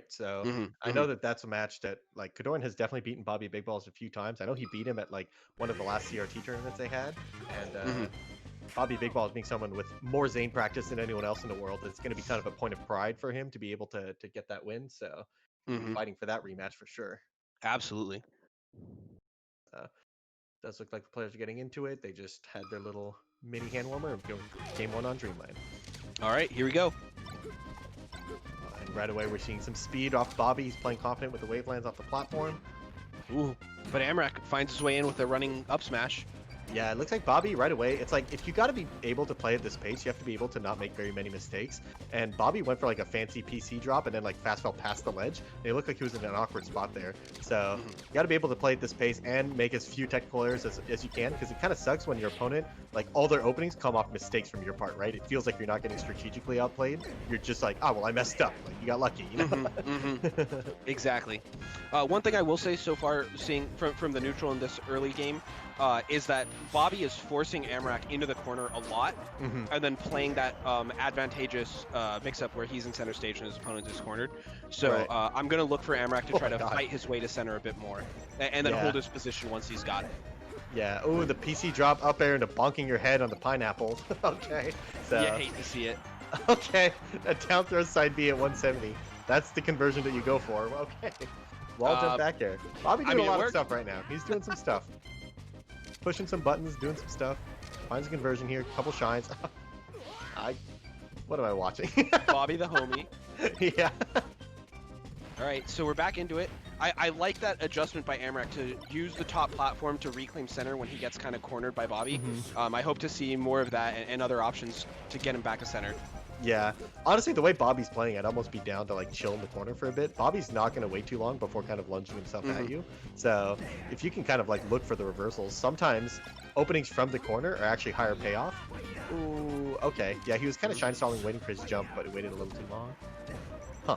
right? So I Mm-hmm. know that that's a match that like Kadoran has definitely beaten Bobby Big Balls a few times. I know he beat him at like one of the last CRT tournaments they had, and Mm-hmm. Bobby Big Balls being someone with more Zane practice than anyone else in the world, it's going to be kind of a point of pride for him to be able to get that win. So he'll be Mm-hmm. fighting for that rematch for sure. Absolutely. Uh, does look like the players are getting into it. They just had their little mini hand warmer of going game one on Dreamland. All right, here we go. And right away, we're seeing some speed off Bobby. He's playing confident with the wavelands off the platform. Ooh, but Amrak finds his way in with a running up smash. Yeah, it looks like Bobby right away. It's like if you got to be able to play at this pace, you have to be able to not make very many mistakes. And Bobby went for like a fancy PC drop and then like fast fell past the ledge. And it looked like he was in an awkward spot there. So Mm-hmm. you got to be able to play at this pace and make as few technical errors as you can, because it kind of sucks when your opponent, like all their openings come off mistakes from your part, right? It feels like you're not getting strategically outplayed. You're just like, oh, well, I messed up. Like you got lucky, you know? Exactly. One thing I will say so far, seeing from the neutral in this early game, is that Bobby is forcing Amrak into the corner a lot, and then playing that advantageous mix-up where he's in center stage and his opponent is cornered. So Right. I'm going to look for Amrak to Oh try my to God. fight his way to center a bit more, and then Yeah. hold his position once he's got it. Yeah. Oh, the PC drop up air into bonking your head on the pineapple. Okay. So. You hate to see it. Okay, a down throw side B at 170. That's the conversion that you go for. Okay. Wall jump back there. Bobby doing I mean, a it lot of worked. stuff right now. He's doing some stuff. Pushing some buttons, doing some stuff. Finds a conversion here, couple shines. What am I watching? Bobby the homie. Yeah. All right, so we're back into it. I like that adjustment by Amrak to use the top platform to reclaim center when he gets kind of cornered by Bobby. I hope to see more of that and other options to get him back to center. Yeah. Honestly, the way Bobby's playing, I'd almost be down to like chill in the corner for a bit. Bobby's not going to wait too long before kind of lunging himself at you. So if you can kind of like look for the reversals, sometimes openings from the corner are actually higher payoff. Ooh, okay. Yeah, he was kind of shine stalling, waiting for his jump, but it waited a little too long. Huh.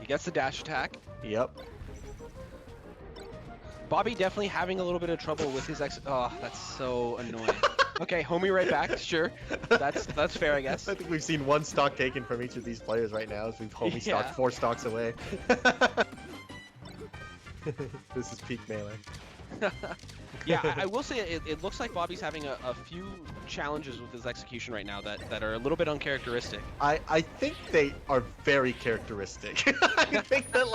He gets the dash attack. Yep. Bobby definitely having a little bit of trouble with his Oh, that's so annoying. Okay, homie right back. Sure, that's fair, I guess. I think we've seen one stock taken from each of these players right now as we've homie stocked 4 stocks away. This is peak melee. Yeah, I will say it looks like Bobby's having a few challenges with his execution right now that are a little bit uncharacteristic. I think they are very characteristic. I think that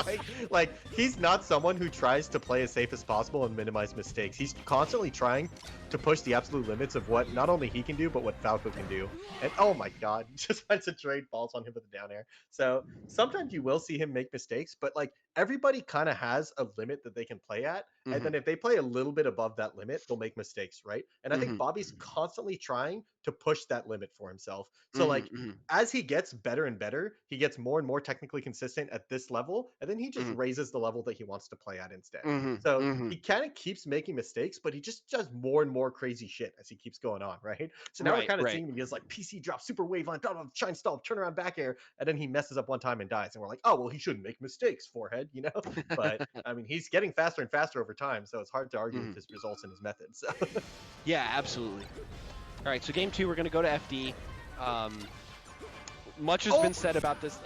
like he's not someone who tries to play as safe as possible and minimize mistakes. He's constantly trying to push the absolute limits of what not only he can do, but what Falco can do. And oh my god, he just finds a trade Ballz on him with the down air. So sometimes you will see him make mistakes, but like everybody kind of has a limit that they can play at. And then if they play a little bit above that limit, they'll make mistakes, right? And I think Bobby's constantly trying to push that limit for himself. So like as he gets better and better, he gets more and more technically consistent at this level, and then he just raises the level that he wants to play at instead. So he kind of keeps making mistakes, but he just does more and more crazy shit as he keeps going on, right? So now we're kind of seeing him, he does like PC drop, super wave line, blah, blah, shine stall, turn around back air, and then he messes up one time and dies. And we're like, oh, well, he shouldn't make mistakes, forehead, you know? But I mean, he's getting faster and faster over time, so it's hard to argue with his results and his methods. So. Yeah, absolutely. All right, so game 2, we're going to go to FD. Much has been said about this.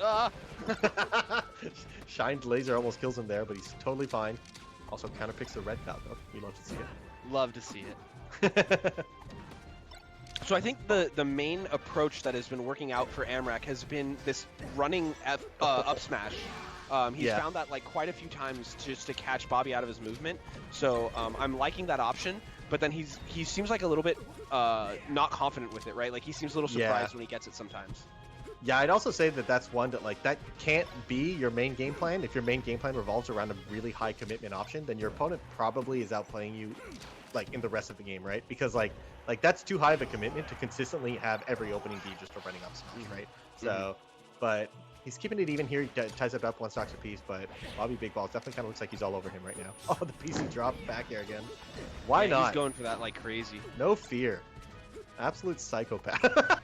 Shined laser almost kills him there, but he's totally fine. Also counterpicks the red Falco. We love to see it. Love to see it. So I think the main approach that has been working out for Amrak has been this running up smash. He's found that like quite a few times just to catch Bobby out of his movement. So I'm liking that option. But then he seems like a little bit not confident with it, right? Like he seems a little surprised when he gets it sometimes. Yeah, I'd also say that that's one that like that can't be your main game plan. If your main game plan revolves around a really high commitment option, then your opponent probably is outplaying you like in the rest of the game, right? Because like that's too high of a commitment to consistently have every opening be just a running up smash, right? So, but he's keeping it even here. He ties it up 1 stock apiece, but Bobby Big Balls definitely kind of looks like he's all over him right now. Oh, the PC drop back there again. Why not? He's going for that like crazy. No fear. Absolute psychopath.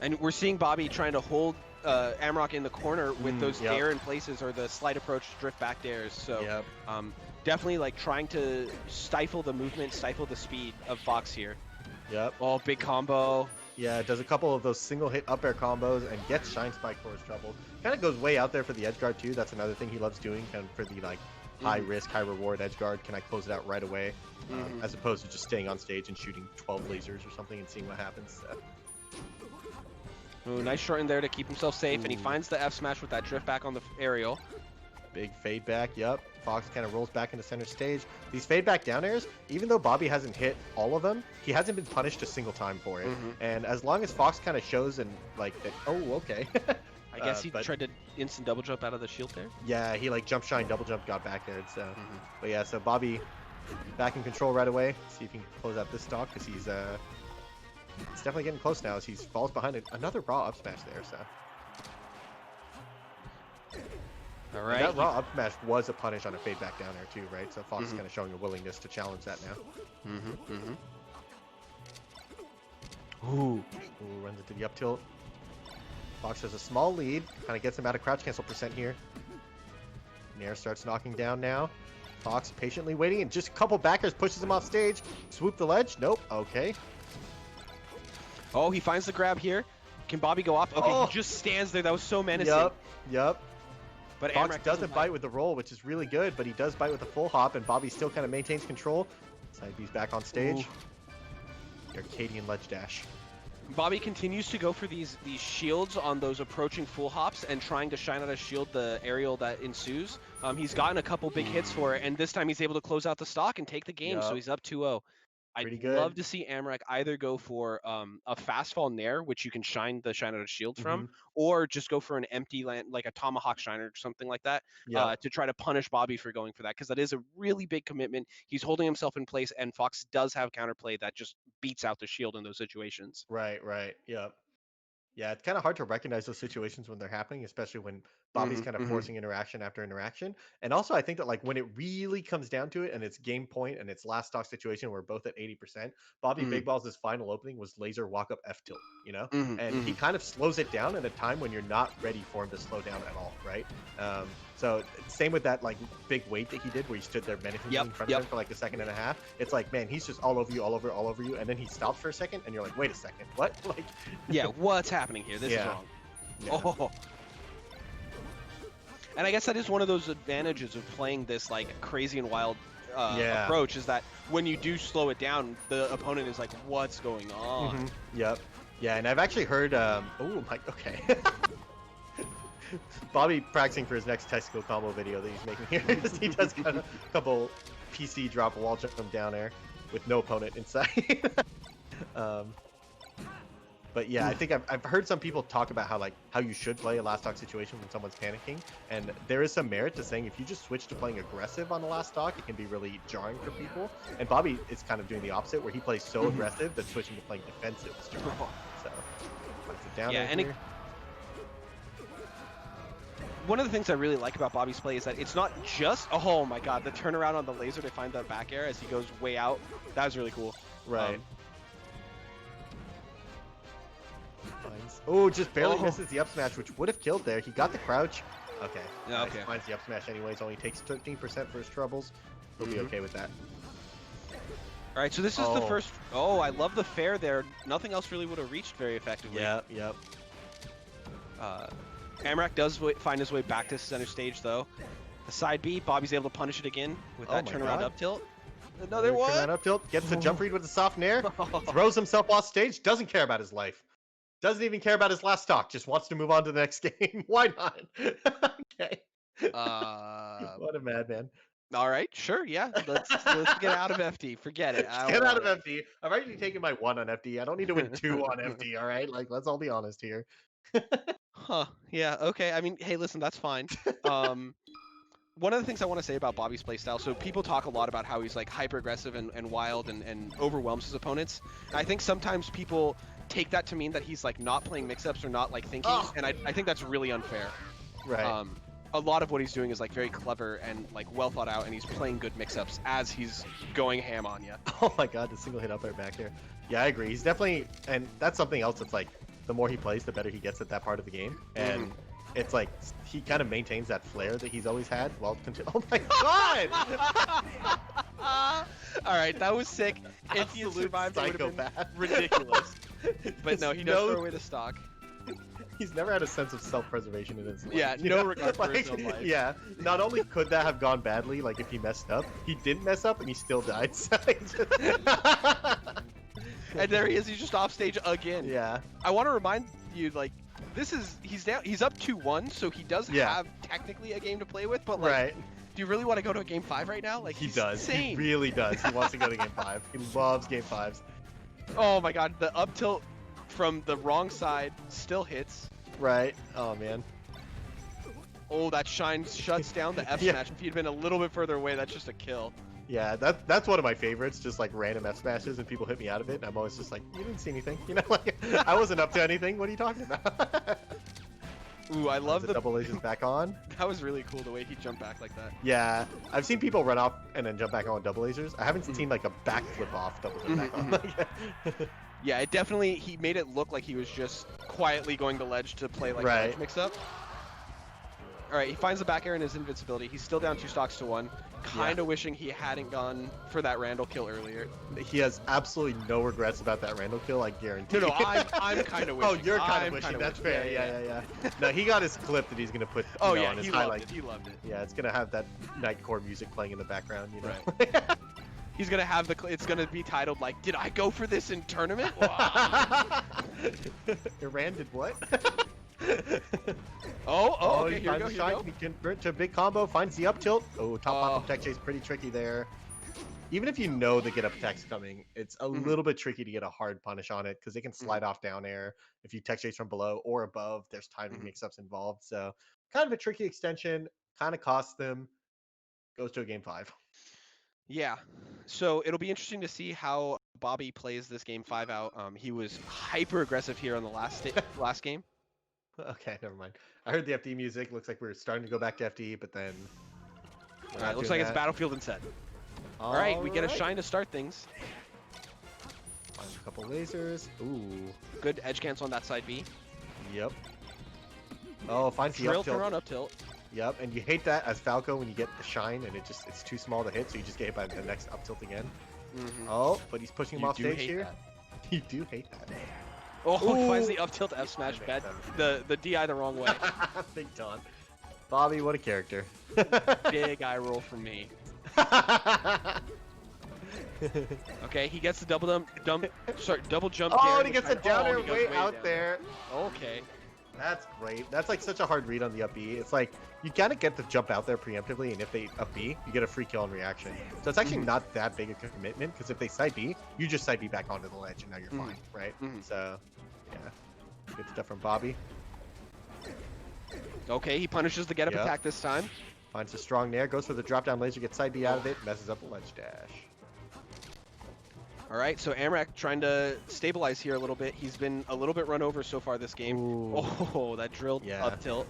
And we're seeing Bobby trying to hold Amrak in the corner with those air in places or the slight approach drift back dares. So definitely like trying to stifle the movement, stifle the speed of Fox here. Yep. Oh, big combo. Yeah, does a couple of those single hit up air combos and gets Shine Spike for his trouble. Kind of goes way out there for the edge guard too. That's another thing he loves doing, kind of for the like high risk, high reward edge guard. Can I close it out right away, as opposed to just staying on stage and shooting 12 lasers or something and seeing what happens. Ooh, nice short in there to keep himself safe, and he finds the F smash with that drift back on the aerial. Big fade back, yep. Fox kind of rolls back into center stage. These fade back down airs, even though Bobby hasn't hit all of them, he hasn't been punished a single time for it. And as long as Fox kind of shows and like that, oh, okay. I guess he tried to instant double jump out of the shield there. Yeah, he like jump shine, double jump, got back there. So, but yeah, so Bobby back in control right away. See if he can close out this stock because he's it's definitely getting close now as he falls behind another raw up smash there. So. All right. That raw up smash was a punish on a fade back down there too, right? So Fox is kind of showing a willingness to challenge that now. Ooh, runs into the up tilt. Fox has a small lead, kind of gets him out of crouch cancel percent here. Nair starts knocking down now. Fox patiently waiting, and just a couple backers pushes him off stage. Swoop the ledge. Nope. Okay. Oh, he finds the grab here. Can Bobby go off? Okay, he just stands there. That was so menacing. Yep. But Fox Amrak doesn't bite with the roll, which is really good, but he does bite with the full hop, and Bobby still kind of maintains control. Side B's back on stage. The Arcadian ledge dash. Bobby continues to go for these shields on those approaching full hops and trying to shine out a shield the aerial that ensues. He's gotten a couple big hits for it, and this time he's able to close out the stock and take the game, so he's up 2-0. I'd love to see Amrak either go for a fast fall nair, which you can shine out of shields from, or just go for an empty land, like a tomahawk shiner or something like that, to try to punish Bobby for going for that, because that is a really big commitment. He's holding himself in place, and Fox does have counterplay that just beats out the shield in those situations. Right. Yep. Yeah, it's kind of hard to recognize those situations when they're happening, especially when Bobby's kind of forcing interaction after interaction. And also, I think that like when it really comes down to it and it's game point and it's last stock situation where we're both at 80%, Bobby Big Ballz' final opening was laser walk up F tilt, you know? And he kind of slows it down at a time when you're not ready for him to slow down at all, right? So same with that like big wait that he did where he stood there menacingly in front of him for like a second and a half. It's like, man, he's just all over you, all over you, and then he stops for a second and you're like, wait a second, what? Like yeah, what's happening here? This is wrong. Oh. And I guess that is one of those advantages of playing this like crazy and wild approach, is that when you do slow it down, the opponent is like, what's going on? Yep. Yeah, and I've actually heard oh my okay. Bobby practicing for his next testicle combo video that he's making here. He does kind of a couple PC drop wall jump from down air with no opponent inside. But yeah, I think I've heard some people talk about how you should play a last stock situation when someone's panicking, and there is some merit to saying if you just switch to playing aggressive on the last stock, it can be really jarring for people. And Bobby is kind of doing the opposite, where he plays so aggressive that switching to playing defensive is jarring. So, puts it down here. One of the things I really like about Bobby's play is that it's not just, oh my god, the turnaround on the laser to find the back air as he goes way out. That was really cool. Right. Oh, just barely misses the up smash, which would have killed there. He got the crouch. Okay. Yeah, He finds the up smash anyways. Only takes 13% for his troubles. He'll be okay with that. All right, so this is the first. Oh, I love the fair there. Nothing else really would have reached very effectively. Yep. Amrak does find his way back to center stage, though. The side B, Bobby's able to punish it again with that turnaround up tilt. Another one. Turnaround up tilt. Gets the jump read with the soft nair. Throws himself off stage. Doesn't care about his life. Doesn't even care about his last stock. Just wants to move on to the next game. Why not? Okay. What a madman. All right, sure, yeah. Let's get out of FD. Forget it. Get out of FD. I've already taken my 1 on FD. I don't need to win 2 on FD. All right, like let's all be honest here. Huh? Yeah. Okay. I mean, hey, listen, that's fine. One of the things I want to say about Bobby's playstyle, so people talk a lot about how he's like hyper aggressive and wild and overwhelms his opponents. And I think sometimes people take that to mean that he's like not playing mix-ups or not like thinking, and I think that's really unfair. Right. A lot of what he's doing is like very clever and like well thought out, and he's playing good mix-ups as he's going ham on you. Oh my god, the single hit up air back here. Yeah, I agree. He's definitely, and that's something else that's like, the more he plays, the better he gets at that part of the game. And it's like, he kind of maintains that flair that he's always had while oh my god! All right, that was sick. If he had survived, it would have been ridiculous. But no, he does throw away the stock. He's never had a sense of self-preservation in his life. Yeah, no regard for his own life. Yeah, not only could that have gone badly, like if he messed up, he didn't mess up and he still died. So And there he is. He's just off stage again. yeah. I want to remind you, like, he's up 2-1, so he does have technically a game to play with. But like, do you really want to go to a game 5 right now? Like, he he's does. insane. He really does. He wants to go to game 5. He loves game 5s. Oh my God, the up tilt from the wrong side still hits. Right. Oh man. Oh, that shine shuts down the F smash. If he'd been a little bit further away, that's just a kill. Yeah, that's one of my favorites. Just like random F smashes and people hit me out of it, and I'm always just like, you didn't see anything, you know? Like I wasn't up to anything. What are you talking about? Ooh, I love the double lasers back on. That was really cool the way he jumped back like that. Yeah, I've seen people run off and then jump back on with double lasers. I haven't seen like a backflip off double jump back on. Yeah, it definitely, he made it look like he was just quietly going to ledge to play like a ledge mix-up. All right, he finds the back air in his invincibility. He's still down 2 stocks to 1. Kind of wishing he hadn't gone for that Randall kill earlier. He has absolutely no regrets about that Randall kill, I guarantee. No, I'm kind of wishing. Oh, you're kind of wishing. That's fair. Yeah. No, he got his clip that he's gonna put. On his highlight. He loved it. Yeah, it's gonna have that Nightcore music playing in the background. You know. Right. He's gonna have it's gonna be titled like, "Did I go for this in tournament?" Iran did what? Okay, here we go. He can convert to a big combo, finds the up tilt. Oh, top bottom tech chase, pretty tricky there. Even if you know the get up attack's coming, it's a little bit tricky to get a hard punish on it because they can slide off down air if you tech chase from below or above. There's timing mix-ups involved, so kind of a tricky extension. Kind of costs them. Goes to a game 5. Yeah, so it'll be interesting to see how Bobby plays this game 5 out. He was hyper aggressive here on the last game. Okay, never mind. I heard the FD music. Looks like we're starting to go back to FD, but then... All right, looks like it's Battlefield instead. All right, we get a shine to start things. Find a couple lasers. Ooh. Good edge cancel on that side B. Yep. Oh, finds the up tilt. Turn on up tilt. Yep, and you hate that as Falco when you get the shine and it's too small to hit, so you just get hit by the next up tilt again. Oh, but he's pushing him off stage here. You do hate that. Oh, he finds the up tilt F smash. Bad. The DI the wrong way. Big Don. Bobby, what a character. Big eye roll from me. Okay, he gets the double jump. Oh, and he gets a down air way out there. Okay. That's great. That's like such a hard read on the up B. It's like you gotta get the jump out there preemptively, and if they up B, you get a free kill on reaction. So it's actually not that big a commitment because if they side B, you just side B back onto the ledge, and now you're fine, right? So, yeah, good stuff from Bobby. Okay, he punishes the get up attack this time. Finds a strong nair, goes for the drop down laser, gets side B out of it, messes up the ledge dash. All right, so Amrak trying to stabilize here a little bit. He's been a little bit run over so far this game. Ooh. Oh, that drilled up tilt.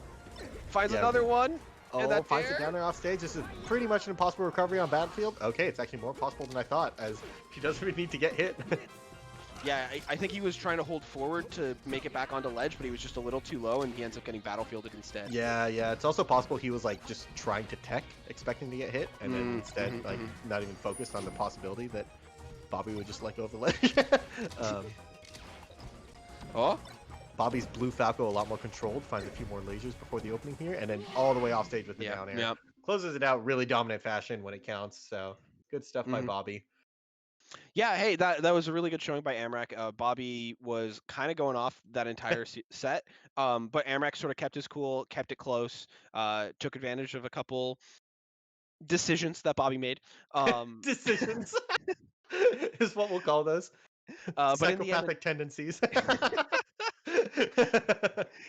Finds another one. Oh, finds it down there off stage. This is pretty much an impossible recovery on Battlefield. Okay, it's actually more possible than I thought, as he doesn't even need to get hit. Yeah, I think he was trying to hold forward to make it back onto ledge, but he was just a little too low, and he ends up getting Battlefielded instead. Yeah. It's also possible he was like just trying to tech, expecting to get hit, and then instead like not even focused on the possibility that Bobby would just let go of the ledge. Bobby's blue Falco a lot more controlled, finds a few more lasers before the opening here, and then all the way off stage with the down air. Closes it out really dominant fashion when it counts, so good stuff by Bobby. Yeah, hey, that was a really good showing by Amrak. Bobby was kind of going off that entire set, but Amrak sort of kept his cool, kept it close, took advantage of a couple decisions that Bobby made. Decisions is what we'll call those. Psychopathic tendencies.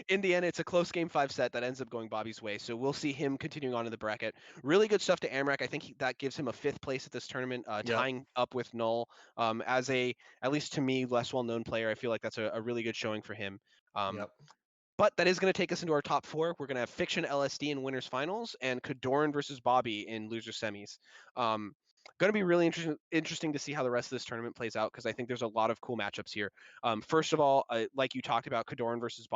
In the end, it's a close game 5 set that ends up going Bobby's way. So we'll see him continuing on in the bracket. Really good stuff to Amrak. I think that gives him a 5th place at this tournament, tying up with Null. As at least to me, less well-known player, I feel like that's a really good showing for him. But that is going to take us into our top 4. We're going to have Fiction LSD in winners finals and Kadoran versus Bobby in loser semis. Going to be really interesting to see how the rest of this tournament plays out because I think there's a lot of cool matchups here. First of all, like you talked about, Kadoran versus